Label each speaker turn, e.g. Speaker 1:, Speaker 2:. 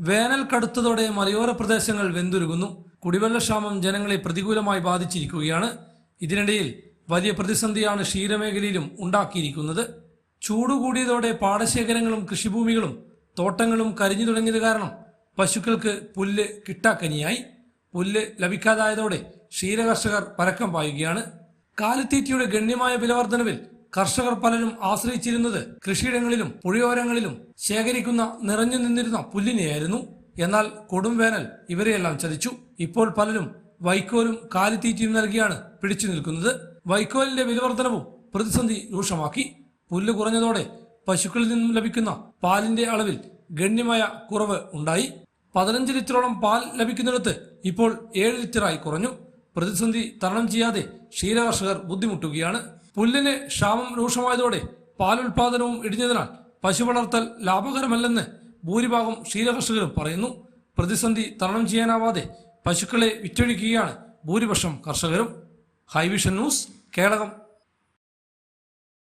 Speaker 1: വേനൽ കടുത്തതോടെ മലയോര പ്രദേശങ്ങൾ വെന്തുരുകുന്നു. കുടിവെള്ളക്ഷാമം ജനങ്ങളെ പ്രതികൂലമായി ബാധിച്ചിരിക്കുകയാണ്. ഇതിനിടയിൽ വലിയ പ്രതിസന്ധിയാണ് ക്ഷീരമേഖലയിലും ഉണ്ടാക്കിയിരിക്കുന്നത്. ചൂടുകൂടിയതോടെ പാടശേഖരങ്ങളും കൃഷിഭൂമികളും തോട്ടങ്ങളും കരിഞ്ഞു തുടങ്ങിയത് കാരണം പശുക്കൾക്ക് പുല്ല് കിട്ടാക്കനിയായി. പുല്ല് ലഭിക്കാതായതോടെ ക്ഷീരകർഷകർ പരക്കം പായുകയാണ്. കാലിത്തീറ്റയുടെ ഗണ്യമായ വിലവർദ്ധനവിൽ കർഷകർ പലരും ആശ്രയിച്ചിരുന്നത് കൃഷിയിടങ്ങളിലും പുഴയോരങ്ങളിലും ശേഖരിക്കുന്ന നിറഞ്ഞു നിന്നിരുന്ന പുല്ലിനെയായിരുന്നു. എന്നാൽ കൊടും വേനൽ ഇവരെയെല്ലാം ചതിച്ചു. ഇപ്പോൾ പലരും വൈക്കോലും കാലിത്തീറ്റയും നൽകിയാണ് പിടിച്ചു നിൽക്കുന്നത്. വൈക്കോലിന്റെ വിലവർദ്ധനവും പ്രതിസന്ധി രൂക്ഷമാക്കി. പുല്ല് കുറഞ്ഞതോടെ പശുക്കളിൽ നിന്നും ലഭിക്കുന്ന പാലിന്റെ അളവിൽ ഗണ്യമായ കുറവ് ഉണ്ടായി. 15 ലിറ്ററോളം പാൽ ലഭിക്കുന്നിടത്ത് ഇപ്പോൾ 7 ലിറ്ററായി കുറഞ്ഞു. പ്രതിസന്ധി തരണം ചെയ്യാതെ ക്ഷീരകർഷകർ ബുദ്ധിമുട്ടുകയാണ്. പുല്ലിന് ക്ഷാമം രൂക്ഷമായതോടെ പാലുൽപാദനവും ഇടിഞ്ഞതിനാൽ പശു വളർത്തൽ ലാഭകരമല്ലെന്ന് ഭൂരിഭാഗം ക്ഷീരകർഷകരും പറയുന്നു. പ്രതിസന്ധി തരണം ചെയ്യാനാവാതെ പശുക്കളെ വിറ്റൊഴിക്കുകയാണ് ഭൂരിപക്ഷം കർഷകരും. ഹൈവിഷൻ ന്യൂസ്, കേളകം.